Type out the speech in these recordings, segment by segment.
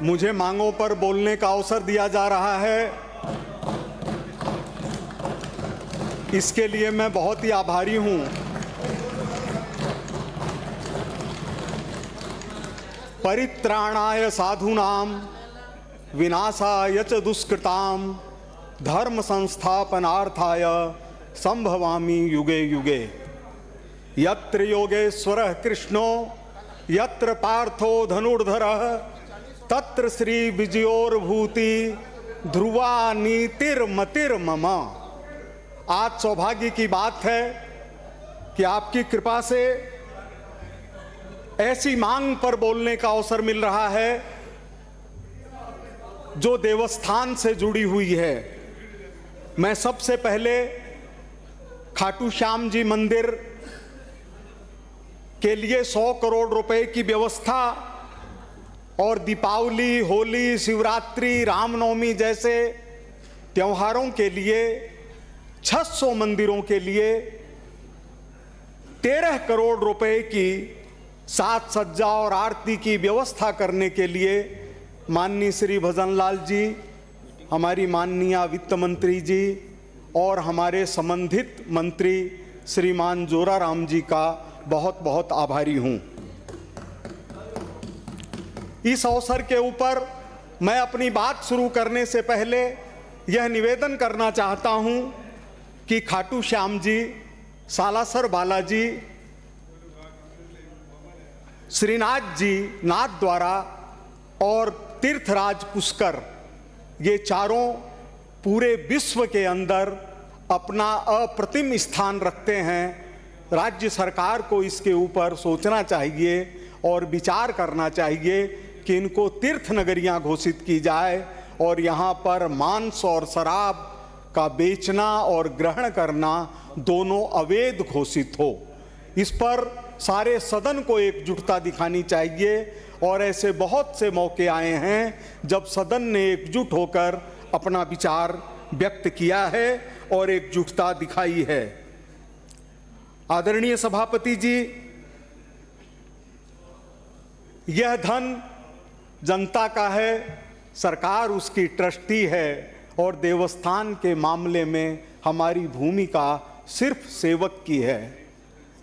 मुझे मांगों पर बोलने का अवसर दिया जा रहा है, इसके लिए मैं बहुत ही आभारी हूं। परित्राणाय साधूनां विनाशाय च दुष्कृतां धर्म संस्थापनार्थाय संभवामि युगे युगे। यत्र योगेश्वरः कृष्णो यत्र पार्थो धनुर्धरः तत्र श्री विजयोर्भूति ध्रुवा नीतिर्मतिर्मम। आज सौभाग्य की बात है कि आपकी कृपा से ऐसी मांग पर बोलने का अवसर मिल रहा है जो देवस्थान से जुड़ी हुई है। मैं सबसे पहले खाटू श्याम जी मंदिर के लिए 100 करोड़ रुपए की व्यवस्था और दीपावली, होली, शिवरात्रि, रामनवमी जैसे त्योहारों के लिए 600 मंदिरों के लिए 13 करोड़ रुपए की साज सज्जा और आरती की व्यवस्था करने के लिए माननीय श्री भजनलाल जी, हमारी माननीय वित्त मंत्री जी और हमारे संबंधित मंत्री श्रीमान जोराराम जी का बहुत बहुत आभारी हूं। इस अवसर के ऊपर मैं अपनी बात शुरू करने से पहले यह निवेदन करना चाहता हूं कि खाटू श्याम जी, सालासर बालाजी, श्रीनाथ जी, नाथ द्वारा और तीर्थराज पुष्कर, ये चारों पूरे विश्व के अंदर अपना अप्रतिम स्थान रखते हैं। राज्य सरकार को इसके ऊपर सोचना चाहिए और विचार करना चाहिए कि इनको तीर्थ नगरियां घोषित की जाए और यहाँ पर मांस और शराब का बेचना और ग्रहण करना दोनों अवैध घोषित हो। इस पर सारे सदन को एकजुटता दिखानी चाहिए और ऐसे बहुत से मौके आए हैं जब सदन ने एकजुट होकर अपना विचार व्यक्त किया है और एकजुटता दिखाई है। आदरणीय सभापति जी, यह धन जनता का है, सरकार उसकी ट्रस्टी है और देवस्थान के मामले में हमारी भूमिका सिर्फ सेवक की है।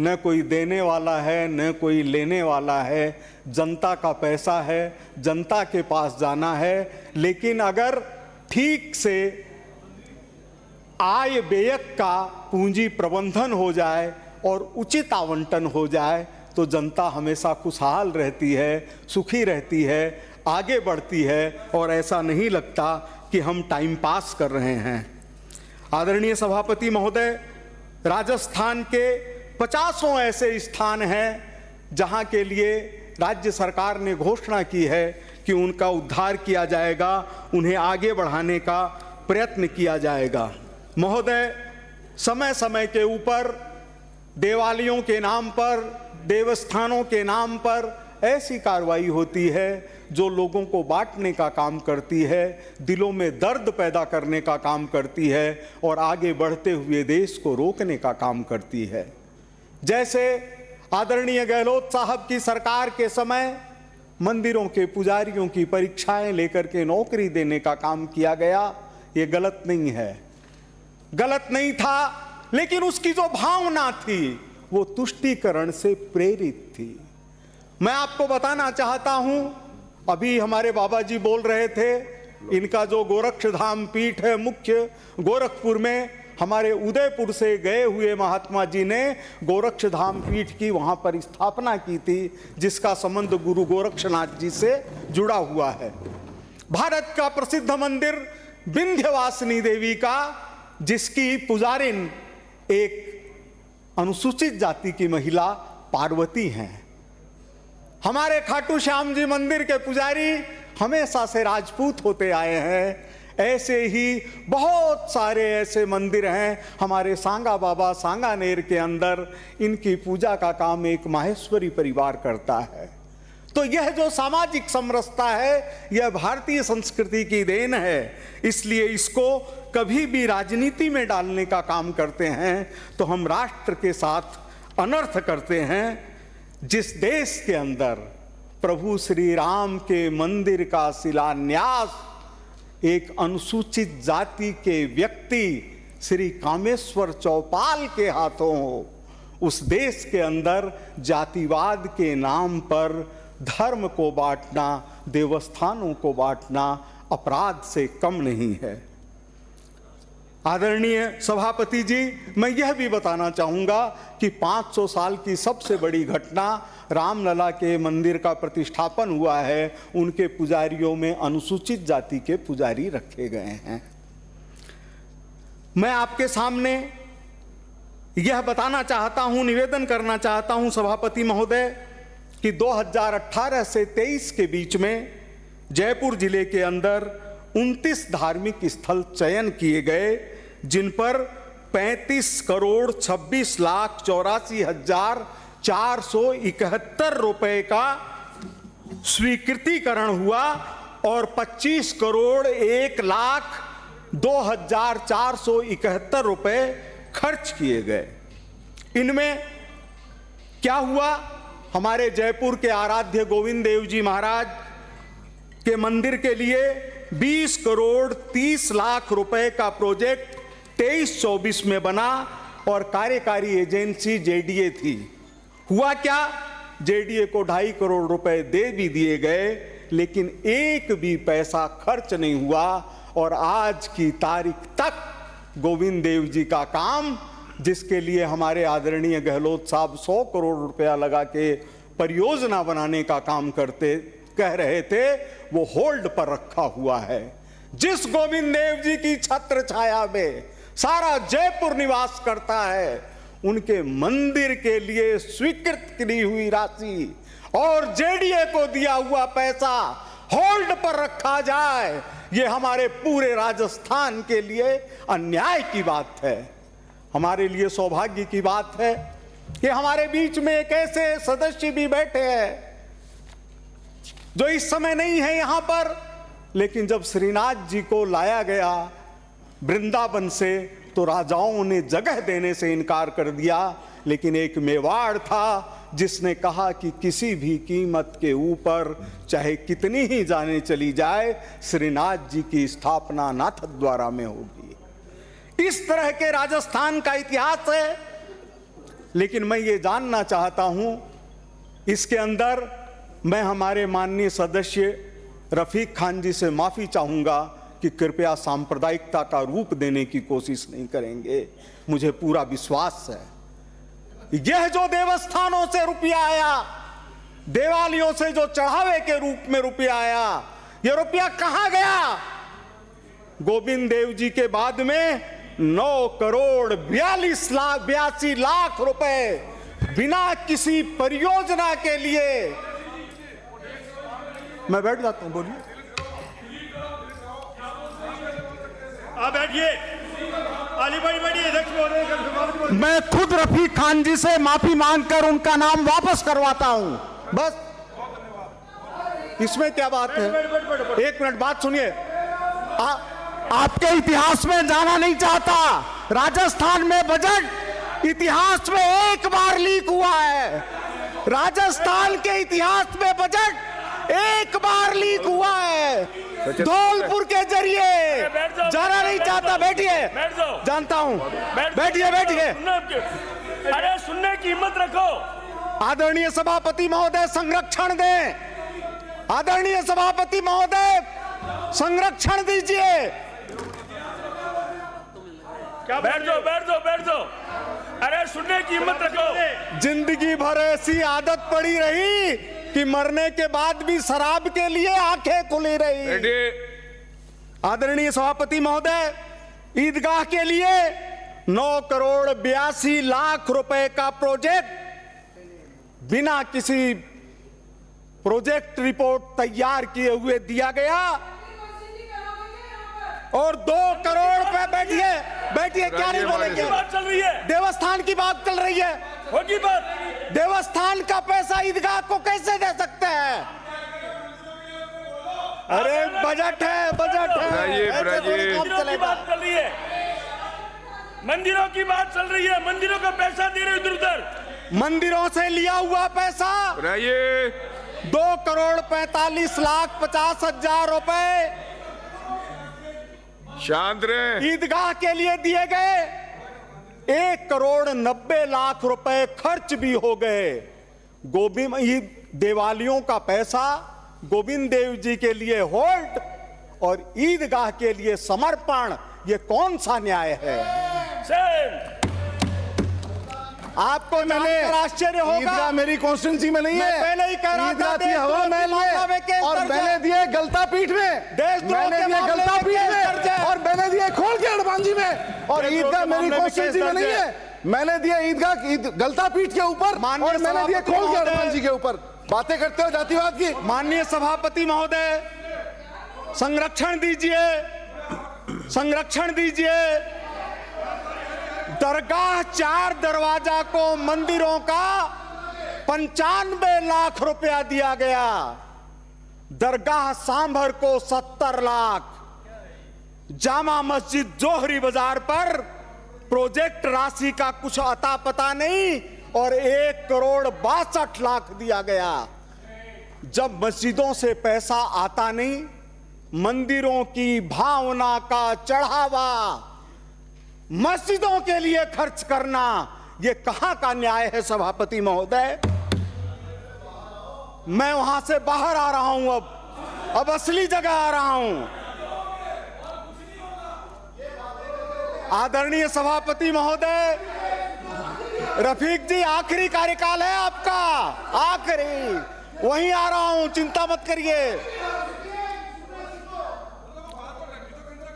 न कोई देने वाला है न कोई लेने वाला है। जनता का पैसा है, जनता के पास जाना है। लेकिन अगर ठीक से आय व्यय का पूंजी प्रबंधन हो जाए और उचित आवंटन हो जाए तो जनता हमेशा खुशहाल रहती है, सुखी रहती है, आगे बढ़ती है और ऐसा नहीं लगता कि हम टाइम पास कर रहे हैं। आदरणीय सभापति महोदय, राजस्थान के 50 ऐसे स्थान हैं जहां के लिए राज्य सरकार ने घोषणा की है कि उनका उद्धार किया जाएगा, उन्हें आगे बढ़ाने का प्रयत्न किया जाएगा। महोदय, समय समय के ऊपर देवालयों के नाम पर, देवस्थानों के नाम पर ऐसी कार्रवाई होती है जो लोगों को बांटने का काम करती है, दिलों में दर्द पैदा करने का काम करती है और आगे बढ़ते हुए देश को रोकने का काम करती है। जैसे आदरणीय गहलोत साहब की सरकार के समय मंदिरों के पुजारियों की परीक्षाएं लेकर के नौकरी देने का काम किया गया, ये गलत नहीं है, गलत नहीं था, लेकिन उसकी जो भावना थी वो तुष्टीकरण से प्रेरित थी। मैं आपको बताना चाहता हूं, अभी हमारे बाबा जी बोल रहे थे, इनका जो गोरक्षधाम पीठ है मुख्य गोरखपुर में, हमारे उदयपुर से गए हुए महात्मा जी ने गोरक्षधाम पीठ की वहां पर स्थापना की थी, जिसका संबंध गुरु गोरक्षनाथ जी से जुड़ा हुआ है। भारत का प्रसिद्ध मंदिर विंध्यवासिनी देवी का, जिसकी पुजारिन एक अनुसूचित जाति की महिला पार्वती हैं। हमारे खाटू श्याम जी मंदिर के पुजारी हमेशा से राजपूत होते आए हैं। ऐसे ही बहुत सारे ऐसे मंदिर हैं हमारे सांगा बाबा सांगानेर के अंदर, इनकी पूजा का काम एक माहेश्वरी परिवार करता है। तो यह जो सामाजिक समरसता है यह भारतीय संस्कृति की देन है। इसलिए इसको कभी भी राजनीति में डालने का काम करते हैं तो हम राष्ट्र के साथ अनर्थ करते हैं। जिस देश के अंदर प्रभु श्री राम के मंदिर का शिलान्यास एक अनुसूचित जाति के व्यक्ति श्री कामेश्वर चौपाल के हाथों हो, उस देश के अंदर जातिवाद के नाम पर धर्म को बांटना, देवस्थानों को बांटना अपराध से कम नहीं है। आदरणीय सभापति जी, मैं यह भी बताना चाहूँगा कि 500 साल की सबसे बड़ी घटना रामलला के मंदिर का प्रतिष्ठापन हुआ है। उनके पुजारियों में अनुसूचित जाति के पुजारी रखे गए हैं। मैं आपके सामने यह बताना चाहता हूं, निवेदन करना चाहता हूं सभापति महोदय कि 2018 से 23 के बीच में जयपुर जिले के अंदर 29 धार्मिक स्थल चयन किए गए, जिन पर 35 करोड़ 26 लाख 84,471 रुपए का स्वीकृतिकरण हुआ और 25 करोड़ 1 लाख 2,471 रुपए खर्च किए गए। इनमें क्या हुआ, हमारे जयपुर के आराध्य गोविंद देव जी महाराज के मंदिर के लिए 20 करोड़ 30 लाख रुपए का प्रोजेक्ट 23-24 में बना और कार्यकारी एजेंसी जेडीए थी। हुआ क्या, जेडीए को 2.5 करोड़ रुपए दे भी दिए गए, लेकिन एक भी पैसा खर्च नहीं हुआ और आज की तारीख तक गोविंद देव जी का काम, जिसके लिए हमारे आदरणीय गहलोत साहब 100 करोड़ रुपया लगा के परियोजना बनाने का काम कह रहे थे, वो होल्ड पर रखा हुआ है। जिस गोविंद देव जी की छत्र छाया में सारा जयपुर निवास करता है, उनके मंदिर के लिए स्वीकृत की हुई राशि और जेडीए को दिया हुआ पैसा होल्ड पर रखा जाए, ये हमारे पूरे राजस्थान के लिए अन्याय की बात है। हमारे लिए सौभाग्य की बात है कि हमारे बीच में एक ऐसे सदस्य भी बैठे हैं जो इस समय नहीं है यहां पर, लेकिन जब श्रीनाथ जी को लाया गया वृंदावन से तो राजाओं ने जगह देने से इनकार कर दिया, लेकिन एक मेवाड़ था जिसने कहा कि किसी भी कीमत के ऊपर चाहे कितनी ही जाने चली जाए, श्रीनाथ जी की स्थापना नाथद्वारा में होगी। इस तरह के राजस्थान का इतिहास है। लेकिन मैं ये जानना चाहता हूं, इसके अंदर मैं हमारे माननीय सदस्य रफीक खान जी से माफी चाहूंगा कि कृपया सांप्रदायिकता का रूप देने की कोशिश नहीं करेंगे। मुझे पूरा विश्वास है यह जो देवस्थानों से रुपया आया, देवालयों से जो चढ़ावे के रूप में रुपया आया, यह रुपया कहां गया? गोविंद देव जी के बाद में 9 करोड़ 82 लाख रुपए बिना किसी परियोजना के लिए। मैं बैठ जाता हूं, बोलिए। आप बैठिए, आली भाई बैठिए। मैं खुद रफीक खान जी से माफी मांगकर उनका नाम वापस करवाता हूं, बस इसमें क्या बात है। एक मिनट बात सुनिए, आपके इतिहास में जाना नहीं चाहता। राजस्थान में बजट इतिहास में एक बार लीक हुआ है। राजस्थान के इतिहास में बजट एक बार लीक हुआ है, धौलपुर के जरिए। जाना नहीं चाहता, बैठिए, जानता हूं, बैठिए बैठिए। अरे सुनने की हिम्मत रखो। आदरणीय सभापति महोदय संरक्षण दें, आदरणीय सभापति महोदय संरक्षण दीजिए। क्या बैठ जाओ, बैठ जाओ, बैठ जाओ। अरे सुनने की हिम्मत रखो। जिंदगी भर ऐसी आदत पड़ी रही कि मरने के बाद भी शराब के लिए आंखें खुली रही। आदरणीय सभापति महोदय, ईदगाह के लिए 9 करोड़ 82 लाख रुपए का प्रोजेक्ट बिना किसी प्रोजेक्ट रिपोर्ट तैयार किए हुए दिया गया और 2 करोड़ पे बैठिए बैठिए, क्या नहीं बोलेंगे। बात चल रही है, देवस्थान की बात चल रही है, होगी बात। देवस्थान का पैसा ईदगाह को कैसे दे सकते हैं? अरे बजट है, बजट है, ऐसे थोड़ी काम मंदिरों की चलेगा। बात चल रही है, मंदिरों की बात चल रही है। मंदिरों का पैसा दे रहे इधर उधर, मंदिरों से लिया हुआ पैसा 2,45,50,000 रुपए शांत रहे। ईदगाह के लिए दिए गए। 1,90,00,000 रुपए खर्च भी हो गए। गोविंद दिवालियों का पैसा गोविंद देव जी के लिए होल्ड और ईदगाह के लिए समर्पण, ये कौन सा न्याय है? आपको जानकर आश्चर्य होगा, ईदगाह मेरी कॉन्स्टिट्यूंसी में नहीं है। मैं पहले ही कह रहा था, ईदगाह थी हवा महल में और मैंने दिए गलता पीठ में, मैंने दिए गलता पीठ में और मैंने दिए खोल के हनुमानजी में। और ईदगाह मेरी कॉन्स्टिट्यूंसी में नहीं है, मैंने दिए ईदगाह गलता पीठ के ऊपर और मैंने दिए खोल के हनुमान जी के ऊपर। बातें करते हो जातिवाद की। माननीय सभापति महोदय, संरक्षण दीजिए, संरक्षण दीजिए। दरगाह 4 दरवाजा को मंदिरों का 95 लाख रुपया दिया गया। दरगाह सांभर को 70 लाख। जामा मस्जिद जोहरी बाजार पर प्रोजेक्ट राशि का कुछ अता पता नहीं और 1,62,00,000 दिया गया। जब मस्जिदों से पैसा आता नहीं, मंदिरों की भावना का चढ़ावा मस्जिदों के लिए खर्च करना, यह कहां का न्याय है सभापति महोदय? मैं वहां से बाहर आ रहा हूं, अब असली जगह आ रहा हूं। आदरणीय सभापति महोदय, रफीक जी आखिरी कार्यकाल है आपका, आखिरी। वहीं आ रहा हूं, चिंता मत करिए।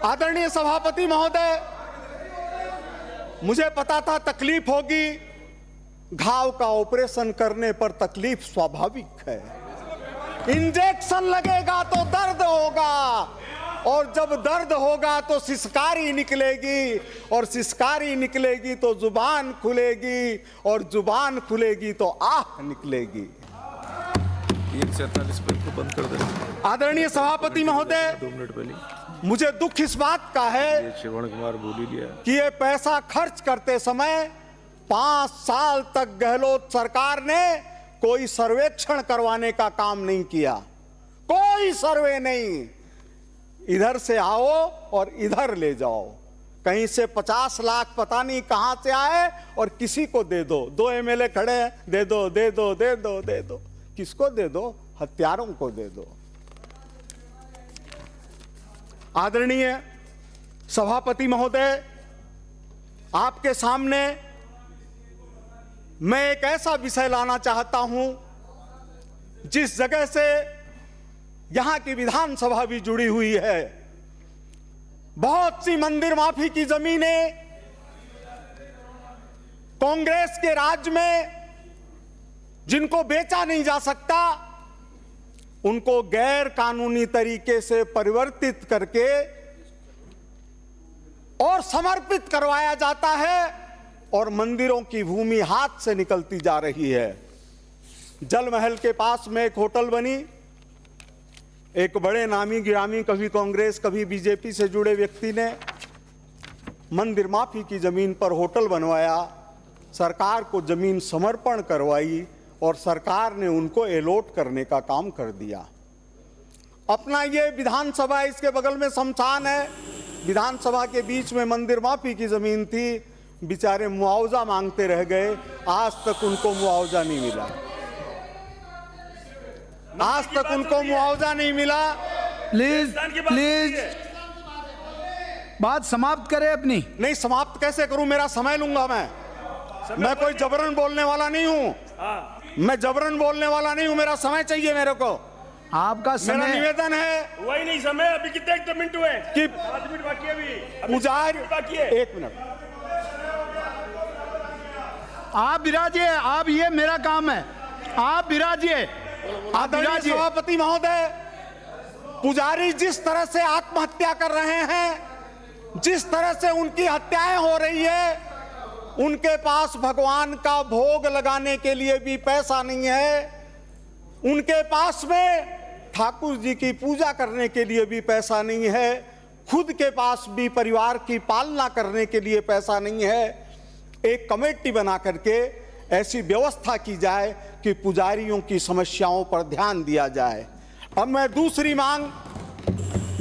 आदरणीय सभापति महोदय, मुझे पता था तकलीफ होगी। घाव का ऑपरेशन करने पर तकलीफ स्वाभाविक है। इंजेक्शन लगेगा तो दर्द होगा और जब दर्द होगा तो सिसकारी निकलेगी और सिसकारी निकलेगी तो जुबान खुलेगी और जुबान खुलेगी तो आह निकलेगी। 347 पर को बंद कर दे। आदरणीय सभापति महोदय, 2 मिनट पहले मुझे दुख इस बात का है श्रवण कुमार बोल ही लिया कि ये पैसा खर्च करते समय 5 साल तक गहलोत सरकार ने कोई सर्वेक्षण करवाने का काम नहीं किया। कोई सर्वे नहीं। इधर से आओ और इधर ले जाओ। कहीं से 50 लाख पता नहीं कहां से आए और किसी को दे दो। 2 एमएलए खड़े हैं, दे दो दे दो दे दो दे दो। किसको दे दो? हत्यारों को दे दो। आदरणीय सभापति महोदय, आपके सामने मैं एक ऐसा विषय लाना चाहता हूं जिस जगह से यहां की विधानसभा भी जुड़ी हुई है। बहुत सी मंदिर माफी की जमीनें कांग्रेस के राज में जिनको बेचा नहीं जा सकता, उनको गैर कानूनी तरीके से परिवर्तित करके और समर्पित करवाया जाता है और मंदिरों की भूमि हाथ से निकलती जा रही है। जल महल के पास में एक होटल बनी। एक बड़े नामी गिरामी, कभी कांग्रेस कभी बीजेपी से जुड़े व्यक्ति ने मंदिर माफी की जमीन पर होटल बनवाया। सरकार को जमीन समर्पण करवाई और सरकार ने उनको एलोट करने का काम कर दिया। अपना ये विधानसभा, इसके बगल में शमशान है, विधानसभा के बीच में मंदिर माफी की जमीन थी। बेचारे मुआवजा मांगते रह गए, आज तक उनको मुआवजा नहीं मिला। आज तक उनको मुआवजा नहीं मिला। प्लीज प्लीज बात समाप्त करें अपनी। नहीं, समाप्त कैसे करूं? मेरा समय लूंगा मैं कोई जबरन बोलने वाला नहीं हूं। मैं जबरन बोलने वाला नहीं हूं। मेरा समय चाहिए मेरे को। आपका मेरा समय निवेदन है। वही नहीं समय, अभी कितने मिनट हुए कि 5 मिनट बाकी है। अभी पुजारी बाकी है। 1 मिनट। आप विराजिए, आप, ये मेरा काम है, आप विराजिए। आदरणीय सभापति महोदय, पुजारी जिस तरह से आत्महत्या कर रहे हैं, जिस तरह से उनकी हत्याएं हो रही है, उनके पास भगवान का भोग लगाने के लिए भी पैसा नहीं है। उनके पास में ठाकुर जी की पूजा करने के लिए भी पैसा नहीं है। खुद के पास भी परिवार की पालना करने के लिए पैसा नहीं है। एक कमेटी बना करके ऐसी व्यवस्था की जाए कि पुजारियों की समस्याओं पर ध्यान दिया जाए। अब मैं दूसरी मांग,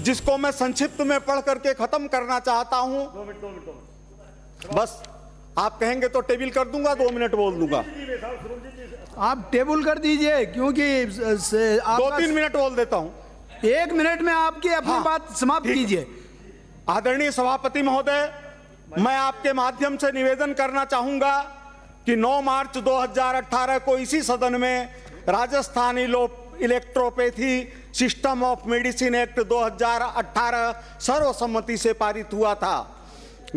जिसको मैं संक्षिप्त में पढ़ करके खत्म करना चाहता हूं, बस आप कहेंगे तो टेबल कर दूंगा, 2 मिनट बोल दूंगा। आप टेबल कर दीजिए, क्योंकि 2-3 मिनट बोल देता हूं। 1 मिनट में आपकी अपनी बात समाप्त कीजिए। आदरणीय सभापति महोदय, मैं आपके माध्यम से निवेदन करना चाहूंगा कि 9 मार्च 2018 को इसी सदन में Rajasthan electropathy system of medicine act 2018 सर्वसम्मति से पारित हुआ था।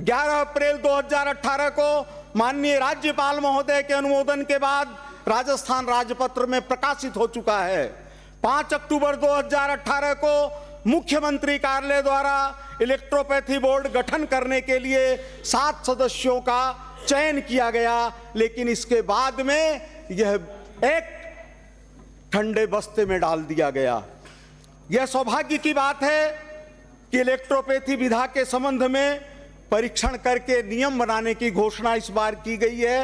11 अप्रैल 2018 को माननीय राज्यपाल महोदय के अनुमोदन के बाद राजस्थान राजपत्र में प्रकाशित हो चुका है। 5 अक्टूबर 2018 को मुख्यमंत्री कार्यालय द्वारा इलेक्ट्रोपैथी बोर्ड गठन करने के लिए 7 सदस्यों का चयन किया गया, लेकिन इसके बाद में यह एक ठंडे बस्ते में डाल दिया गया। यह सौभाग्य की बात है कि इलेक्ट्रोपैथी विधा के संबंध में परीक्षण करके नियम बनाने की घोषणा इस बार की गई है।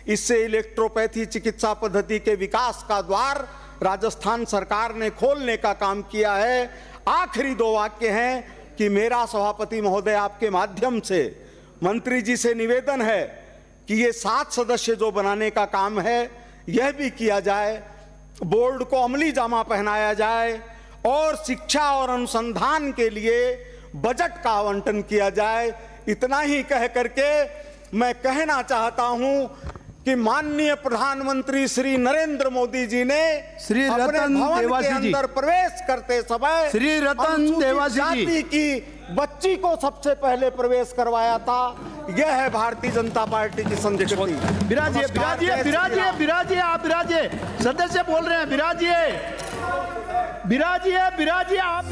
इससे इलेक्ट्रोपैथी चिकित्सा पद्धति के विकास का द्वार राजस्थान सरकार ने खोलने का काम किया है। आखिरी 2 वाक्य हैं कि मेरा सभापति महोदय आपके माध्यम से मंत्री जी से निवेदन है कि ये 7 सदस्य जो बनाने का काम है यह भी किया जाए, बोर्ड को अमली जामा पहनाया जाए और शिक्षा और अनुसंधान के लिए बजट का आवंटन किया जाए। इतना ही कह करके मैं कहना चाहता हूं कि माननीय प्रधानमंत्री श्री नरेंद्र मोदी जी ने श्री अपने रतन भवन के देवासी जी अंदर प्रवेश करते समय श्री रतन अनुसूचित देवासी जी जाति की बच्ची को सबसे पहले प्रवेश करवाया था। यह है भारतीय जनता पार्टी की संस्कृति। विराजिए, नमस्कार, विराजिए, जय श्री विराजिए, राम। विराजिए, आप विराजिए। सदस्य बोल रहे हैं, विराजिए, विराजिए, विराजिए, आप